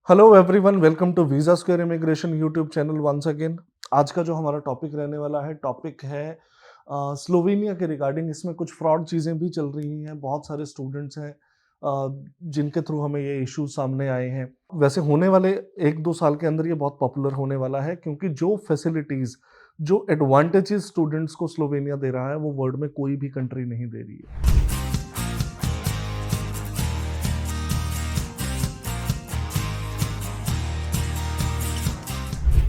Hello everyone, welcome to Visa Square Immigration YouTube channel once again. आज का जो हमारा टॉपिक रहने वाला है टॉपिक है स्लोवेनिया के रिगार्डिंग। इसमें कुछ फ्रॉड चीज़ें भी चल रही हैं। बहुत सारे स्टूडेंट्स हैं जिनके थ्रू हमें ये इश्यूज सामने आए हैं। वैसे होने वाले 1-2 साल के अंदर ये बहुत पॉपुलर होने वाला है, क्योंकि जो फैसिलिटीज़, जो एडवांटेजेस स्टूडेंट्स को स्लोवेनिया दे रहा है वो वर्ल्ड में कोई भी कंट्री नहीं दे रही है।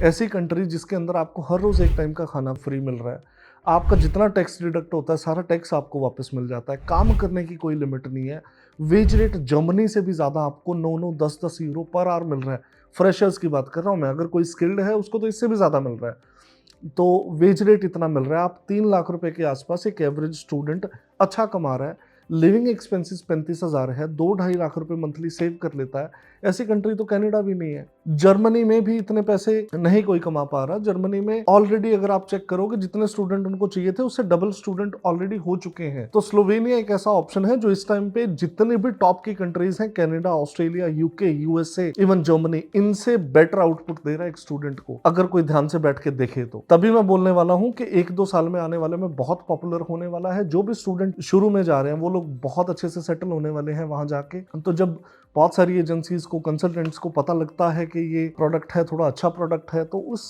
ऐसी कंट्री जिसके अंदर आपको हर रोज एक टाइम का खाना फ्री मिल रहा है, आपका जितना टैक्स डिडक्ट होता है सारा टैक्स आपको वापस मिल जाता है, काम करने की कोई लिमिट नहीं है। वेज रेट जर्मनी से भी ज़्यादा आपको 9-9 10-10 यूरो पर आवर मिल रहा है। फ्रेशर्स की बात कर रहा हूँ मैं, अगर कोई स्किल्ड है उसको तो इससे भी ज़्यादा मिल रहा है। तो वेज रेट इतना मिल रहा है, आप 3 लाख रुपए के आसपास एक एवरेज स्टूडेंट अच्छा कमा रहा है। लिविंग एक्सपेंसेस 35,000 है, 2-2.5 लाख रुपए मंथली सेव कर लेता है। ऐसी कंट्री तो कनाडा भी नहीं है। जर्मनी में भी इतने पैसे नहीं कोई कमा पा रहा। जर्मनी में ऑलरेडी अगर आप चेक करोगे जितने स्टूडेंट उनको चाहिए थे उससे डबल स्टूडेंट ऑलरेडी हो चुके हैं। तो स्लोवेनिया एक ऐसा ऑप्शन है जो इस टाइम पे जितने भी टॉप की कंट्रीज हैं, Canada, Australia, UK, USA, even Germany, इनसे बेटर आउटपुट दे रहा है एक स्टूडेंट को, अगर कोई ध्यान से बैठ के देखे तो। तभी मैं बोलने वाला हूं कि 1-2 साल में आने वाले में बहुत पॉपुलर होने वाला है। जो भी स्टूडेंट शुरू में जा रहे हैं वो लोग बहुत अच्छे से सेटल होने वाले हैं वहां जाके। तो जब बहुत सारी एजेंसीज को, कंसल्टेंट्स को पता लगता है कि ये प्रोडक्ट है, थोड़ा अच्छा प्रोडक्ट है, तो उस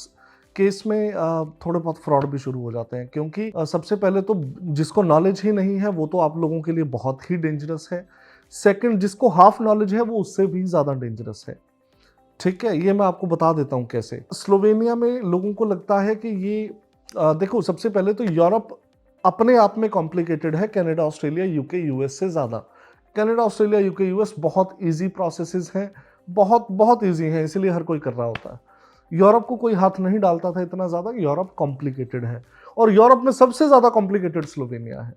केस में थोड़े बहुत फ्रॉड भी शुरू हो जाते हैं। क्योंकि सबसे पहले तो जिसको नॉलेज ही नहीं है वो तो आप लोगों के लिए बहुत ही डेंजरस है। सेकंड, जिसको हाफ नॉलेज है वो उससे भी ज़्यादा डेंजरस है। ठीक है, ये मैं आपको बता देता हूँ कैसे। स्लोवेनिया में लोगों को लगता है कि ये देखो, सबसे पहले तो यूरोप अपने आप में कॉम्प्लिकेटेड है, कनाडा, ऑस्ट्रेलिया, यूके, यूएस से ज़्यादा। कनाडा, ऑस्ट्रेलिया, यूके, यूएस बहुत इजी प्रोसेसेस हैं, बहुत बहुत इजी हैं, इसलिए हर कोई कर रहा होता है। यूरोप को कोई हाथ नहीं डालता था इतना ज़्यादा। यूरोप कॉम्प्लिकेटेड है और यूरोप में सबसे ज़्यादा कॉम्प्लिकेटेड स्लोवेनिया है।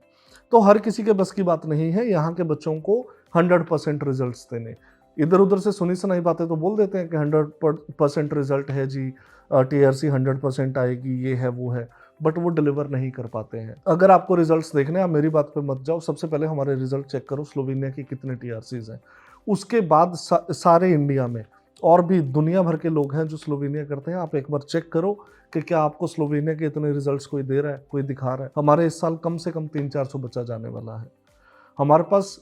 तो हर किसी के बस की बात नहीं है यहाँ के बच्चों को 100% रिजल्ट्स देने। इधर उधर से सुनी सुनाई बातें तो बोल देते हैं कि 100% रिजल्ट है जी, टीआरसी 100% आएगी, ये है वो है, बट वो डिलीवर नहीं कर पाते हैं। अगर आपको रिजल्ट्स देखने हैं, आप मेरी बात पे मत जाओ, सबसे पहले हमारे रिजल्ट चेक करो स्लोवेनिया की कितने टीआरसीज हैं। उसके बाद सारे इंडिया में और भी दुनिया भर के लोग हैं जो स्लोवेनिया करते हैं, आप एक बार चेक करो कि क्या आपको स्लोवेनिया के इतने रिजल्ट्स कोई दे रहा है, कोई दिखा रहा है। हमारे इस साल कम से कम 300-400 बच्चा जाने वाला है। हमारे पास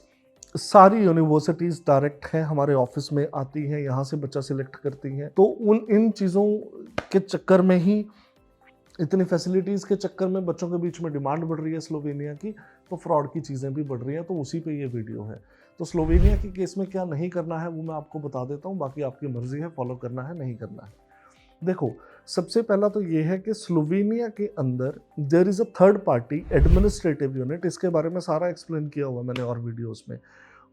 सारी यूनिवर्सिटीज़ डायरेक्ट हैं, हमारे ऑफिस में आती हैं, यहाँ से बच्चा सिलेक्ट करती हैं। तो इन चीज़ों के चक्कर में ही, इतनी फैसिलिटीज़ के चक्कर में बच्चों के बीच में डिमांड बढ़ रही है स्लोवेनिया की, तो फ्रॉड की चीज़ें भी बढ़ रही हैं। तो उसी पे ये वीडियो है। तो स्लोवेनिया के केस में क्या नहीं करना है वो मैं आपको बता देता हूँ, बाकी आपकी मर्जी है, फॉलो करना है नहीं करना है। देखो, सबसे पहला तो ये है कि स्लोवेनिया के अंदर there is a third party administrative unit. इसके बारे में सारा एक्सप्लेन किया हुआ मैंने और वीडियोस में।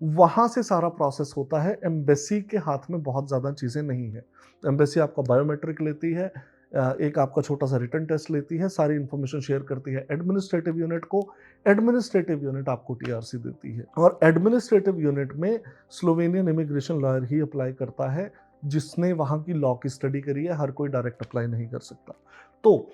वहाँ से सारा प्रोसेस होता है। एम्बेसी के हाथ में बहुत ज़्यादा चीज़ें नहीं है। एम्बेसी आपका बायोमेट्रिक लेती है, एक आपका छोटा सा रिटन टेस्ट लेती है, सारी इन्फॉर्मेशन शेयर करती है एडमिनिस्ट्रेटिव यूनिट को। एडमिनिस्ट्रेटिव यूनिट आपको टीआरसी देती है और एडमिनिस्ट्रेटिव यूनिट में स्लोवेनियन इमिग्रेशन लॉयर ही अप्लाई करता है, जिसने वहाँ की लॉ की स्टडी करी है। हर कोई डायरेक्ट अप्लाई नहीं कर सकता। तो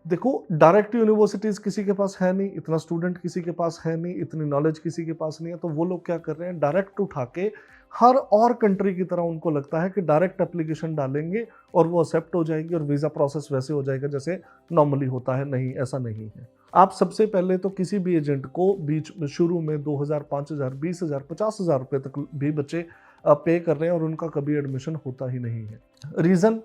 देखो, डायरेक्ट यूनिवर्सिटीज़ किसी के पास है नहीं, इतना स्टूडेंट किसी के पास है नहीं, इतनी नॉलेज किसी के पास नहीं है, तो वो लोग क्या कर रहे हैं, डायरेक्ट उठा के हर और कंट्री की तरह उनको लगता है कि डायरेक्ट एप्लीकेशन डालेंगे और वो एक्सेप्ट हो जाएगी और वीज़ा प्रोसेस वैसे हो जाएगा जैसे नॉर्मली होता है। नहीं, ऐसा नहीं है। आप सबसे पहले तो किसी भी एजेंट को बीच में शुरू में 2,000, 5,000, 20,000, 50,000 रुपये तक भी बच्चे पे कर रहे हैं और उनका कभी एडमिशन होता ही नहीं है। रीज़न,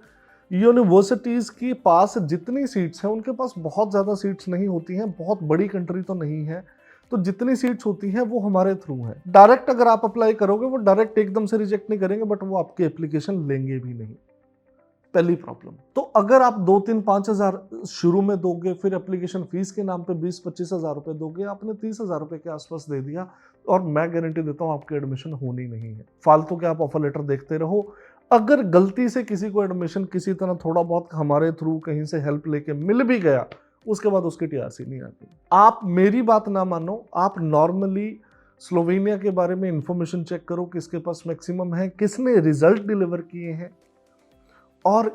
यूनिवर्सिटीज़ के पास जितनी सीट्स हैं उनके पास बहुत ज़्यादा सीट्स नहीं होती हैं। बहुत बड़ी कंट्री तो नहीं है, तो जितनी सीट्स होती हैं वो हमारे थ्रू हैं। डायरेक्ट अगर आप अप्लाई करोगे वो डायरेक्ट एकदम से रिजेक्ट नहीं करेंगे, बट वो आपकी एप्लीकेशन लेंगे भी नहीं। पहली प्रॉब्लम। तो अगर आप 2-3-5,000 शुरू में दोगे, फिर एप्लीकेशन फीस के नाम पे 20-25,000 रुपए दोगे, आपने 30,000 रुपए के आसपास दे दिया और मैं गारंटी देता हूँ आपकी एडमिशन होनी नहीं है। फालतू के आप ऑफर लेटर देखते रहो। अगर गलती से किसी को एडमिशन किसी तरह थोड़ा बहुत हमारे थ्रू कहीं से हेल्प लेके मिल भी गया, उसके बाद उसकी टीआरसी नहीं आती। आप मेरी बात ना मानो, आप नॉर्मली स्लोवेनिया के बारे में इंफॉर्मेशन चेक करो, किसके पास मैक्सिमम है, किसने रिजल्ट डिलीवर किए हैं और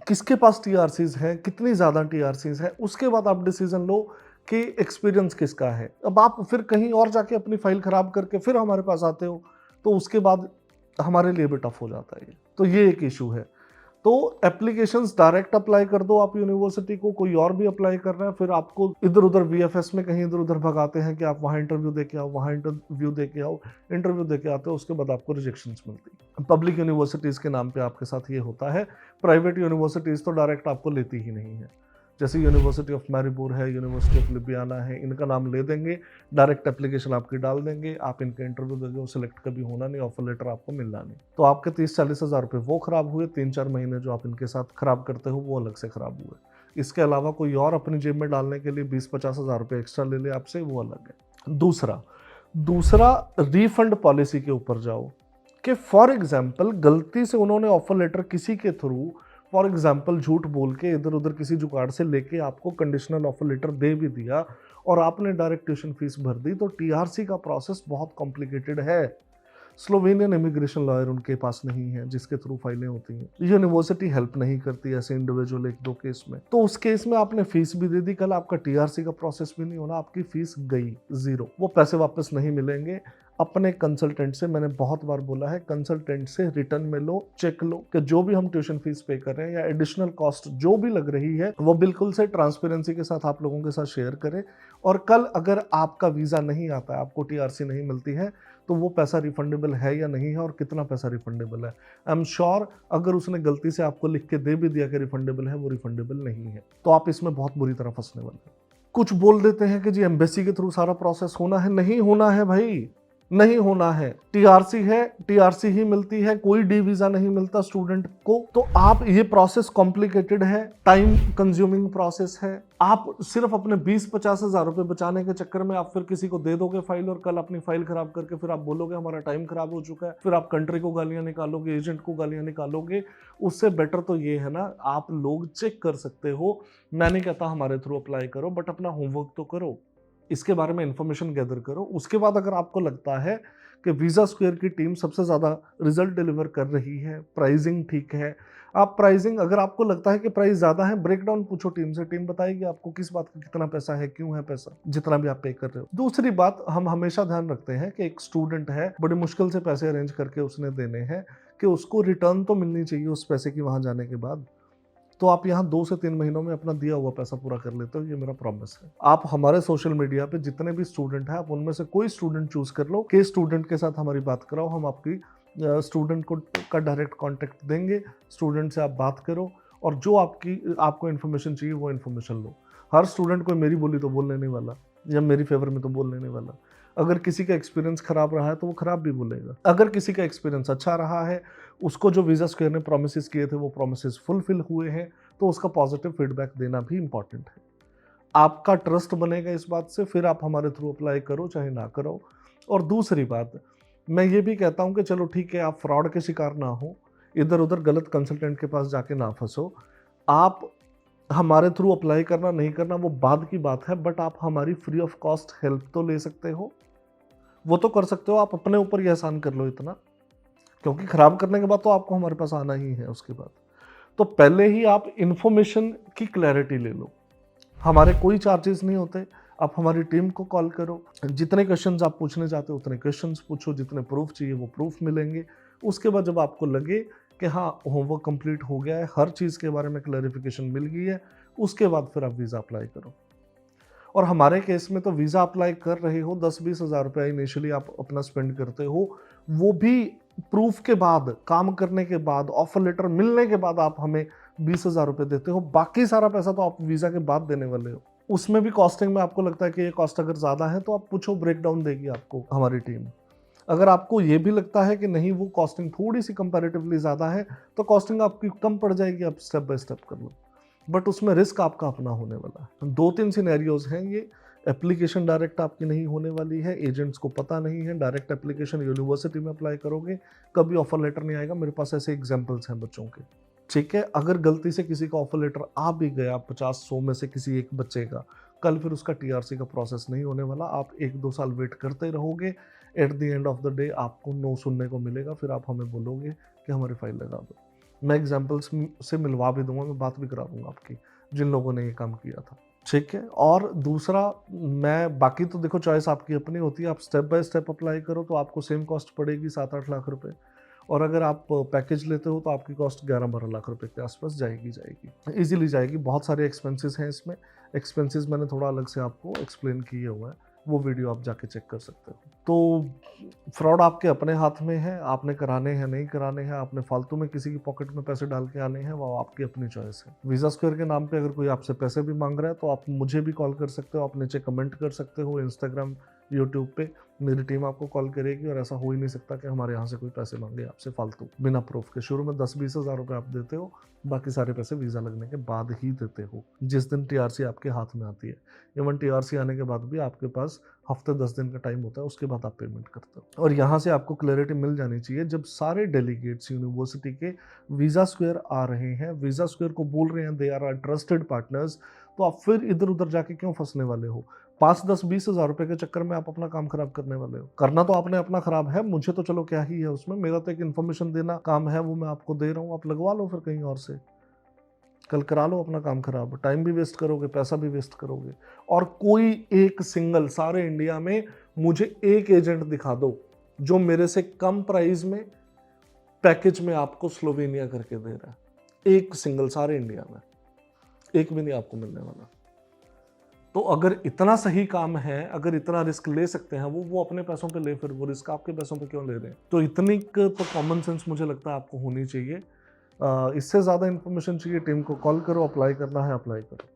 किसके पास टीआरसीज है, कितनी ज़्यादा टीआरसीज है। उसके बाद आप डिसीजन लो कि एक्सपीरियंस किसका है। अब आप फिर कहीं और जाके अपनी फाइल खराब करके फिर हमारे पास आते हो, तो उसके बाद हमारे लिए भी टफ हो जाता है ये। तो ये एक इशू है। तो एप्लीकेशंस डायरेक्ट अप्लाई कर दो आप यूनिवर्सिटी को, कोई और भी अप्लाई कर रहा है, फिर आपको इधर उधर वीएफएस में कहीं इधर उधर भगाते हैं कि आप वहाँ इंटरव्यू दे के आओ, वहाँ इंटरव्यू दे के आओ, इंटरव्यू दे के आते हो, उसके बाद आपको रिजेक्शंस मिलती है। पब्लिक यूनिवर्सिटीज़ के नाम पे आपके साथ ये होता है। प्राइवेट यूनिवर्सिटीज़ तो डायरेक्ट आपको लेती ही नहीं है, जैसे यूनिवर्सिटी ऑफ मैरीबोर है, यूनिवर्सिटी ऑफ लिबियाना है, इनका नाम ले देंगे, डायरेक्ट एप्लीकेशन आपकी डाल देंगे, आप इनका इंटरव्यू दोगे, वो सिलेक्ट कभी होना नहीं, ऑफर लेटर आपको मिलना नहीं। तो आपके 30-40 हज़ार रुपये वो खराब हुए, 3-4 महीने जो आप इनके साथ खराब करते हो वो अलग से खराब हुए। इसके अलावा कोई और अपनी जेब में डालने के लिए 20-50 हज़ार रुपये एक्स्ट्रा ले ले आपसे, वो अलग है। दूसरा रिफंड पॉलिसी के ऊपर जाओ कि फॉर एग्जाम्पल गलती से उन्होंने ऑफर लेटर किसी के थ्रू, फॉर एग्जाम्पल झूठ बोल के इधर उधर किसी जुगाड़ से लेके आपको कंडीशनल ऑफर लेटर दे भी दिया और आपने डायरेक्ट ट्यूशन फीस भर दी, तो टीआरसी का प्रोसेस बहुत कॉम्प्लिकेटेड है। स्लोवेनियन इमिग्रेशन लॉयर उनके पास नहीं है जिसके थ्रू फाइलें होती हैं। यूनिवर्सिटी हेल्प नहीं करती ऐसे इंडिविजुअल 1-2 केस में। तो उस केस में आपने फीस भी दे दी, कल आपका टीआरसी का प्रोसेस भी नहीं होना, आपकी फीस गई, ज़ीरो। वो पैसे वापस नहीं मिलेंगे। अपने कंसल्टेंट से, मैंने बहुत बार बोला है, कंसल्टेंट से रिटर्न में लो, चेक लो कि जो भी हम ट्यूशन फीस पे कर रहे हैं या एडिशनल कॉस्ट जो भी लग रही है वो बिल्कुल से ट्रांसपेरेंसी के साथ आप लोगों के साथ शेयर करें। और कल अगर आपका वीज़ा नहीं आता है, आपको टीआरसी नहीं मिलती है, तो वो पैसा रिफंडेबल है या नहीं है और कितना पैसा रिफंडेबल है। आई एम श्योर अगर उसने गलती से आपको लिख के दे भी दिया कि रिफंडेबल है, वो रिफंडेबल नहीं है, तो आप इसमें बहुत बुरी तरह फंसने वाले हैं। कुछ बोल देते हैं कि जी एम्बेसी के थ्रू सारा प्रोसेस होना है, नहीं होना है भाई, नहीं होना है। टीआरसी है, टीआरसी ही मिलती है, कोई डी वीजा नहीं मिलता स्टूडेंट को। तो आप, ये प्रोसेस कॉम्प्लिकेटेड है, टाइम कंज्यूमिंग प्रोसेस है। आप सिर्फ अपने 20-50 हज़ार रुपए बचाने के चक्कर में आप फिर किसी को दे दोगे फाइल, और कल अपनी फाइल खराब करके फिर आप बोलोगे हमारा टाइम खराब हो चुका है, फिर आप कंट्री को गालियां निकालोगे, एजेंट को गालियां निकालोगे। उससे बेटर तो ये है ना, आप लोग चेक कर सकते हो। मैं नहीं कहता हमारे थ्रू अप्लाई करो, बट अपना होमवर्क तो करो, इसके बारे में इंफॉर्मेशन गैदर करो। उसके बाद अगर आपको लगता है कि वीज़ा स्क्वायर की टीम सबसे ज़्यादा रिजल्ट डिलीवर कर रही है, प्राइसिंग ठीक है, आप प्राइसिंग, अगर आपको लगता है कि प्राइस ज़्यादा है, ब्रेकडाउन पूछो टीम से, टीम बताएगी आपको किस बात का कितना पैसा है, क्यों है पैसा, जितना भी आप पे कर रहे हो। दूसरी बात, हम हमेशा ध्यान रखते हैं कि एक स्टूडेंट है, बड़ी मुश्किल से पैसे अरेंज करके उसने देने हैं, कि उसको रिटर्न तो मिलनी चाहिए उस पैसे की वहाँ जाने के बाद। तो आप यहाँ 2 से 3 महीनों में अपना दिया हुआ पैसा पूरा कर लेते हो, ये मेरा प्रॉमिस है। आप हमारे सोशल मीडिया पे जितने भी स्टूडेंट हैं, आप उनमें से कोई स्टूडेंट चूज कर लो कि स्टूडेंट के साथ हमारी बात कराओ, हम आपकी स्टूडेंट को का डायरेक्ट कांटेक्ट देंगे, स्टूडेंट से आप बात करो और जो आपको इन्फॉर्मेशन चाहिए वो इन्फॉर्मेशन लो। हर स्टूडेंट को मेरी बोली तो बोलने नहीं वाला या मेरी फेवर में तो बोलने नहीं वाला। अगर किसी का एक्सपीरियंस खराब रहा है तो वो खराब भी बोलेगा, अगर किसी का एक्सपीरियंस अच्छा रहा है, उसको जो वीज़ा स्क्वायर ने प्रोमिस किए थे वो प्रोमिस फुलफिल हुए हैं, तो उसका पॉजिटिव फीडबैक देना भी इंपॉर्टेंट है। आपका ट्रस्ट बनेगा इस बात से, फिर आप हमारे थ्रू अप्लाई करो चाहे ना करो। और दूसरी बात, मैं ये भी कहता हूँ कि चलो ठीक है, आप फ्रॉड के शिकार ना हो, इधर उधर गलत कंसल्टेंट के पास जाके ना फंसो। आप हमारे थ्रू अप्लाई करना नहीं करना वो बाद की बात है, बट आप हमारी फ्री ऑफ कॉस्ट हेल्प तो ले सकते हो, वो तो कर सकते हो। आप अपने ऊपर ही एहसान कर लो इतना, क्योंकि खराब करने के बाद तो आपको हमारे पास आना ही है उसके बाद। तो पहले ही आप इंफॉर्मेशन की क्लैरिटी ले लो, हमारे कोई चार्जेस नहीं होते। आप हमारी टीम को कॉल करो, जितने क्वेश्चंस आप पूछने चाहते हो उतने क्वेश्चंस पूछो, जितने प्रूफ चाहिए वो प्रूफ मिलेंगे। उसके बाद जब आपको लगे कि हाँ होमवर्क कंप्लीट हो गया है, हर चीज़ के बारे में क्लैरिफिकेशन मिल गई है, उसके बाद फिर आप वीज़ा अप्लाई करो। और हमारे केस में तो वीज़ा अप्लाई कर रहे हो, 10-20 हज़ार रुपया इनिशियली आप अपना स्पेंड करते हो, वो भी प्रूफ के बाद, काम करने के बाद, ऑफर लेटर मिलने के बाद आप हमें 20 हज़ार रुपये देते हो। बाकी सारा पैसा तो आप वीज़ा के बाद देने वाले हो। उसमें भी कॉस्टिंग में आपको लगता है कि ये कॉस्ट अगर ज़्यादा है तो आप पूछो, ब्रेकडाउन देगी आपको हमारी टीम। अगर आपको ये भी लगता है कि नहीं वो कॉस्टिंग थोड़ी सी कंपैरेटिवली ज़्यादा है, तो कॉस्टिंग आपकी कम पड़ जाएगी, आप स्टेप बाय स्टेप कर लो, बट उसमें रिस्क आपका अपना होने वाला है। 2-3 सिनेरियोज हैं ये। एप्लीकेशन डायरेक्ट आपकी नहीं होने वाली है, एजेंट्स को पता नहीं है, डायरेक्ट एप्लीकेशन यूनिवर्सिटी में अप्लाई करोगे, कभी ऑफर लेटर नहीं आएगा। मेरे पास ऐसे एग्जांपल्स हैं बच्चों के, ठीक है। अगर गलती से किसी का ऑफर लेटर आ भी गया 50-100 में से किसी एक बच्चे का, कल फिर उसका टीआरसी का प्रोसेस नहीं होने वाला। आप 1-2 साल वेट करते रहोगे, at the end of the day आपको नो सुनने को मिलेगा, फिर आप हमें बोलोगे कि हमारी फाइल लगा दो। मैं एग्जाम्पल्स से मिलवा भी दूंगा, मैं बात भी करा दूंगा आपकी, जिन लोगों ने ये काम किया था, ठीक है। और दूसरा, मैं बाकी तो देखो चॉइस आपकी अपनी होती है, आप स्टेप बाय स्टेप अप्लाई करो तो आपको सेम कॉस्ट पड़ेगी 7-8 लाख रुपए। और अगर आप पैकेज लेते हो तो आपकी कॉस्ट 11-12 लाख रुपए के आसपास जाएगी ईजिली जाएगी। बहुत सारे एक्सपेंसेस हैं इसमें। एक्सपेंसेस मैंने थोड़ा अलग से आपको एक्सप्लेन किए हुए हैं, वो वीडियो आप जाके चेक कर सकते हो। तो फ्रॉड आपके अपने हाथ में है, आपने कराने हैं नहीं कराने हैं, आपने फालतू में किसी की पॉकेट में पैसे डाल के आने हैं, वो आपकी अपनी चॉइस है। वीज़ा स्क्वायर के नाम पे अगर कोई आपसे पैसे भी मांग रहा है तो आप मुझे भी कॉल कर सकते हो, आप नीचे कमेंट कर सकते हो इंस्टाग्राम, यूट्यूब पे। मेरी टीम आपको कॉल करेगी और ऐसा हो ही नहीं सकता कि हमारे यहाँ से कोई पैसे मांगे आपसे फालतू बिना प्रूफ के। शुरू में 10-20 हज़ार रुपये आप देते हो, बाकी सारे पैसे वीज़ा लगने के बाद ही देते हो, जिस दिन टीआरसी आपके हाथ में आती है। इवन टीआरसी आने के बाद भी आपके पास हफ्ते 10 दिन का टाइम होता है, उसके बाद आप पेमेंट करते हो। और यहाँ से आपको क्लैरिटी मिल जानी चाहिए, जब सारे डेलीगेट्स यूनिवर्सिटी के वीज़ा स्क्वायर आ रहे हैं, वीज़ा स्क्वायर को बोल रहे हैं they are our trusted partners, तो आप फिर इधर उधर जाके क्यों फंसने वाले हो? 5-10-20 हज़ार रुपए के चक्कर में आप अपना काम खराब करने वाले हो। करना तो आपने अपना खराब है, मुझे तो चलो क्या ही है उसमें, मेरा तो एक इन्फॉर्मेशन देना काम है, वो मैं आपको दे रहा हूँ, आप लगवा लो फिर कहीं और से। कल करा लो अपना काम खराब, टाइम भी वेस्ट करोगे, पैसा भी वेस्ट करोगे। और कोई एक सिंगल सारे इंडिया में मुझे एक एजेंट दिखा दो जो मेरे से कम प्राइस में पैकेज में आपको स्लोवेनिया करके दे रहा है। एक सिंगल सारे इंडिया में, एक भी नहीं आपको मिलने वाला। तो अगर इतना सही काम है, अगर इतना रिस्क ले सकते हैं वो अपने पैसों पे ले, फिर वो रिस्क आपके पैसों पे क्यों ले रहे हैं? तो इतनी तो कॉमन सेंस मुझे लगता है आपको होनी चाहिए। इससे ज़्यादा इन्फॉर्मेशन चाहिए, टीम को कॉल करो, अप्लाई करना है अप्लाई करो।